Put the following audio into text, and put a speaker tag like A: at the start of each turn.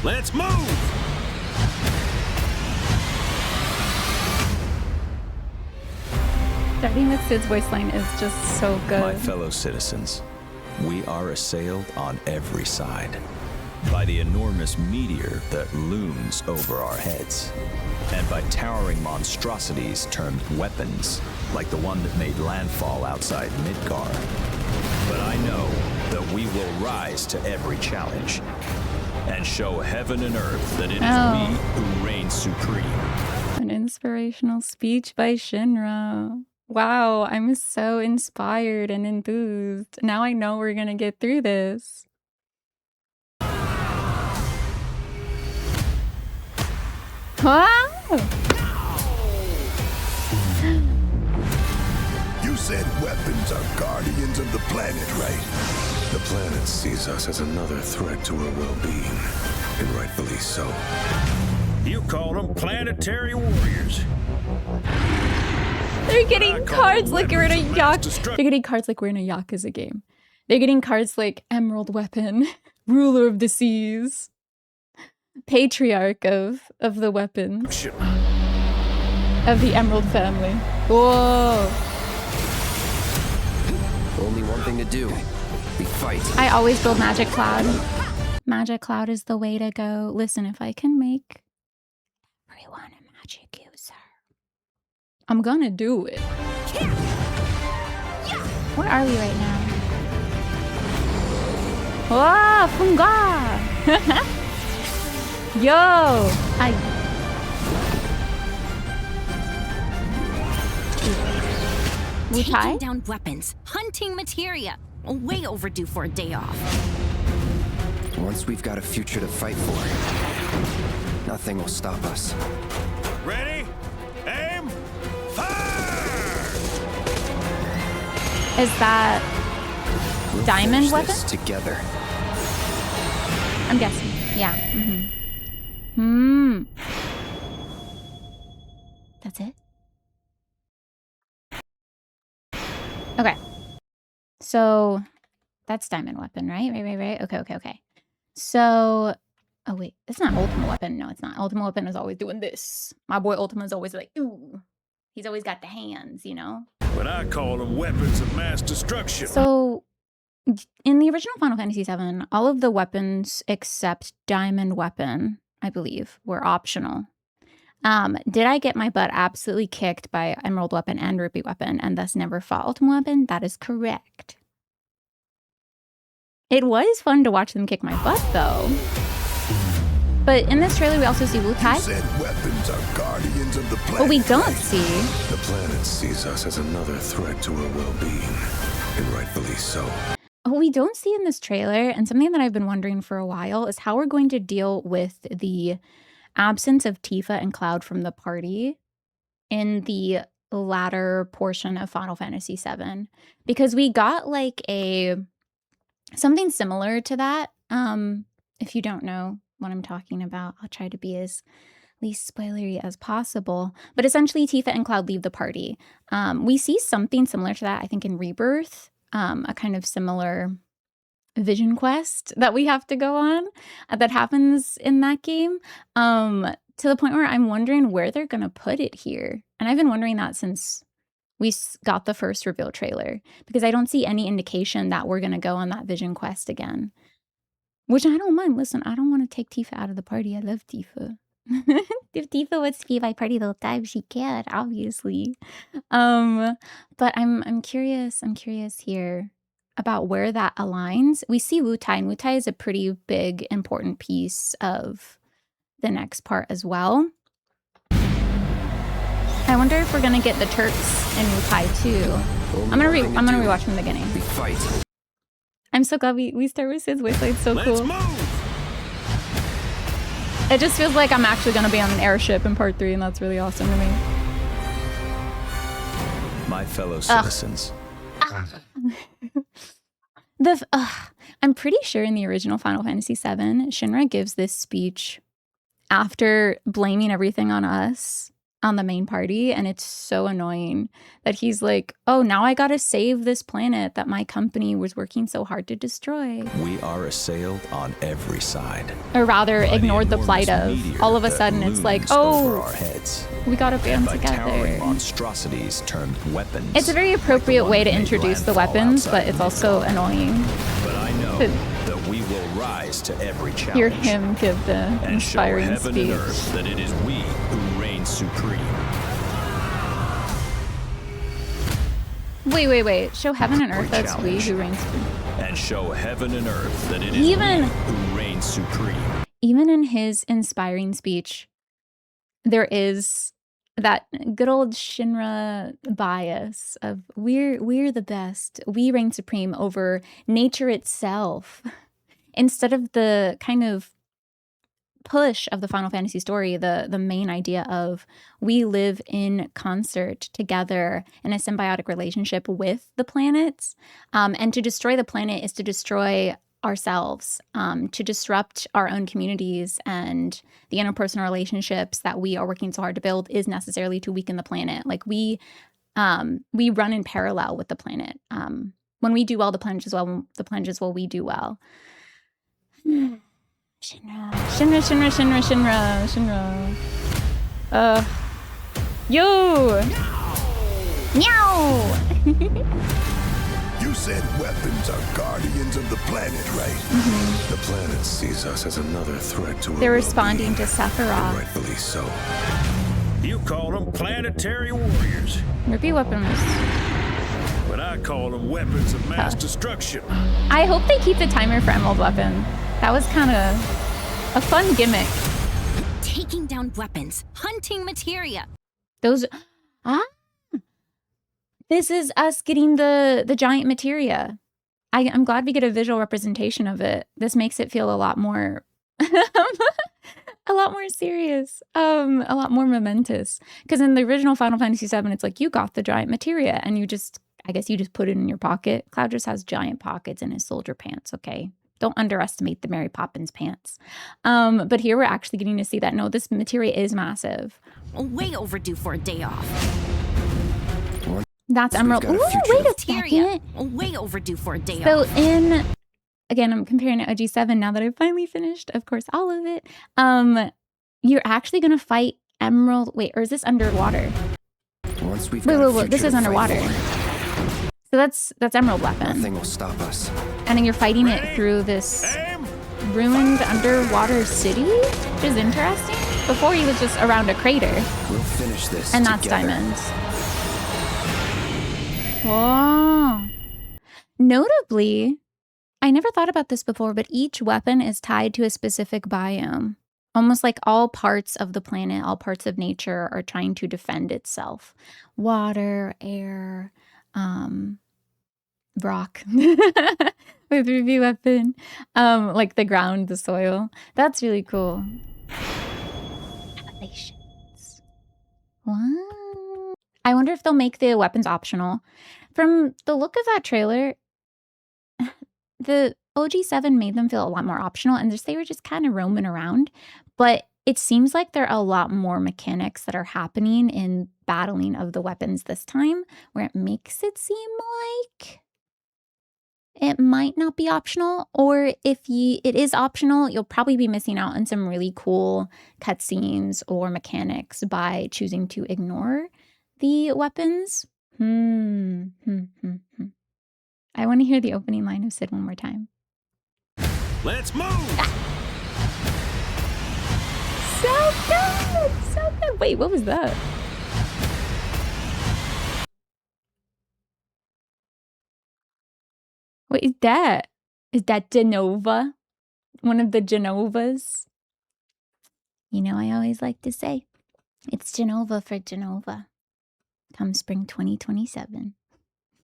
A: Let's move!
B: Starting with Sid's voice line is just so good.
C: My fellow citizens, we are assailed on every side by the enormous meteor that looms over our heads, and by towering monstrosities termed weapons, like the one that made landfall outside Midgar. But I know that we will rise to every challenge and show heaven and earth that it is we who reign supreme.
B: An inspirational speech by Shinra. Wow, I'm so inspired and enthused. Now I know we're gonna get through this. Wow!
D: You said weapons are guardians of the planet, right?
E: The planet sees us as another threat to her well-being, and rightfully so.
A: You call them planetary warriors.
B: They're getting cards like we're in a Yakuza. They're getting cards like we're in a Yakuza game. They're getting cards like Emerald Weapon, Ruler of the Seas, Patriarch of the weapons, of the Emerald family. Whoa!
F: Only one thing to do. We fight.
B: I always build Magic Cloud. Magic Cloud is the way to go. Listen, if I can make everyone a magic user, I'm gonna do it. Where are we right now? Whoa, Funga! Yo!
G: Taking down weapons, hunting materia. Way overdue for a day off.
F: Once we've got a future to fight for, nothing will stop us.
A: Ready? Aim! Fire!
B: Is that
F: We'll
B: diamond
F: finish
B: weapon?
F: this together.
B: I'm guessing. Yeah. That's it? Okay. So that's diamond weapon, right? Right. Okay. So, oh wait, it's not ultimate weapon. No, it's not. Ultimate weapon is always doing this. My boy Ultima is always like, ooh. He's always got the hands, you know?
A: But I call them weapons of mass destruction.
B: So in the original Final Fantasy VII, all of the weapons except diamond weapon, I believe, were optional. Did I get my butt absolutely kicked by emerald weapon and rupee weapon and thus never fought ultimate weapon? That is correct. It was fun to watch them kick my butt though. But in this trailer we also see Wutai.
D: You said weapons are guardians of the planet.
B: What we don't
D: right?
B: see,
E: The planet sees us as another threat to her well-being, and rightfully so.
B: what we don't see in this trailer, and something that I've been wondering for a while, is how we're going to deal with the absence of Tifa and Cloud from the party in the latter portion of Final Fantasy VII. Because we got like something similar to that. If you don't know what I'm talking about, I'll try to be as least spoilery as possible. But essentially, Tifa and Cloud leave the party. We see something similar to that, I think, in Rebirth, a kind of similar vision quest that we have to go on that happens in that game, to the point where I'm wondering where they're going to put it here. And I've been wondering that since we got the first reveal trailer, because I don't see any indication that we're going to go on that vision quest again. Which I don't mind. Listen, I don't want to take Tifa out of the party. I love Tifa. If Tifa wants to be my party the whole time, she can, obviously. But I'm curious. I'm curious here about where that aligns. We see Wutai, and Wutai is a pretty big, important piece of the next part as well. I wonder if we're gonna get the Turks in Wutai too. I'm gonna rewatch from the beginning.
F: We fight.
B: I'm so glad we start with Sid's voice. It's so
A: Let's
B: cool.
A: move!
B: It just feels like I'm actually gonna be on an airship in part 3, and that's really awesome to me.
C: My fellow citizens,
B: I'm pretty sure in the original Final Fantasy VII, Shinra gives this speech after blaming everything on us on the main party, and it's so annoying that he's like, oh, now I gotta save this planet that my company was working so hard to destroy.
C: We are assailed on every side.
B: Or rather,
C: by
B: ignored the
C: enormous
B: plight of.
C: meteor
B: All of a
C: that
B: sudden, it's like,
C: looms over
B: oh,
C: our heads.
B: we gotta band
C: By towering
B: together.
C: monstrosities termed weapons.
B: It's a very appropriate way to
C: one that made
B: introduce the
C: landfall
B: weapons,
C: outside
B: but it's
C: of
B: also
C: Midgard.
B: annoying
C: But I know
B: to
C: that we will rise to every challenge.
B: hear him give the
C: and show
B: inspiring
C: heaven
B: speech.
C: and earth that it is we who reign supreme.
B: Wait. Show heaven and earth,
C: Every
B: that's we
C: challenge.
B: who reigns supreme.
C: And show heaven and earth that it is
B: Even-
C: we who reign supreme.
B: Even in his inspiring speech, there is that good old Shinra bias of we're the best. We reign supreme over nature itself. Instead of the kind of push of the Final Fantasy story, the main idea of we live in concert together in a symbiotic relationship with the planets, and to destroy the planet is to destroy ourselves, to disrupt our own communities and the interpersonal relationships that we are working so hard to build is necessarily to weaken the planet. Like we run in parallel with the planet. When we do well, the planet does well. When the planet does well, we do well. Shinra. Yo! Meow!
D: You said weapons are guardians of the planet, right?
E: The planet sees us as another threat to her
B: They're
E: well-being,
B: responding to
E: and
B: Sephiroth.
E: rightfully so.
A: You call them planetary warriors,
B: Repeat weapons.
A: but I call them weapons of mass destruction.
B: I hope they keep the timer for Emerald Weapon. That was kind of a fun gimmick.
G: Taking down weapons, hunting materia.
B: Those... This is us getting the giant materia. I'm glad we get a visual representation of it. This makes it feel a lot more... a lot more serious, a lot more momentous. Because in the original Final Fantasy VII, it's like, you got the giant materia, and I guess you just put it in your pocket. Cloud just has giant pockets in his soldier pants, okay? Don't underestimate the Mary Poppins pants. But here we're actually getting to see that, no, this materia is massive.
G: Way overdue for a day off.
B: That's
F: We've
B: Emerald.
F: got a
B: Ooh,
F: future
B: wait a
G: Materia.
B: second.
G: Way overdue for a day
B: So
G: off.
B: again, I'm comparing it to OG7 now that I've finally finished, of course, all of it. You're actually going to fight Emerald. Wait, or is this underwater?
F: Once we've got a
B: Wait.
F: future
B: This
F: to
B: is
F: fight
B: underwater.
F: for,
B: So that's Emerald Weapon.
F: nothing will stop us.
B: And then you're fighting it through this ruined underwater city, which is interesting. Before he was just around a crater.
F: We'll finish this
B: And that's
F: together.
B: diamonds. Whoa. Notably, I never thought about this before, but each weapon is tied to a specific biome. Almost like all parts of the planet, all parts of nature are trying to defend itself. Water, air, rock. With review weapon. Like the ground, the soil. That's really cool. Revelations. Wow. I wonder if they'll make the weapons optional. From the look of that trailer, the OG7 made them feel a lot more optional, and they were just kind of roaming around. But it seems like there are a lot more mechanics that are happening in battling of the weapons this time, where it makes it seem like it might not be optional, or if it is optional, you'll probably be missing out on some really cool cutscenes or mechanics by choosing to ignore the weapons. I want to hear the opening line of Sid one more time.
A: Let's move!
B: So good! So good! Wait, what was that? What is that? Is that Genova? One of the Genovas? You know, I always like to say, it's Genova for Genova. Come spring 2027.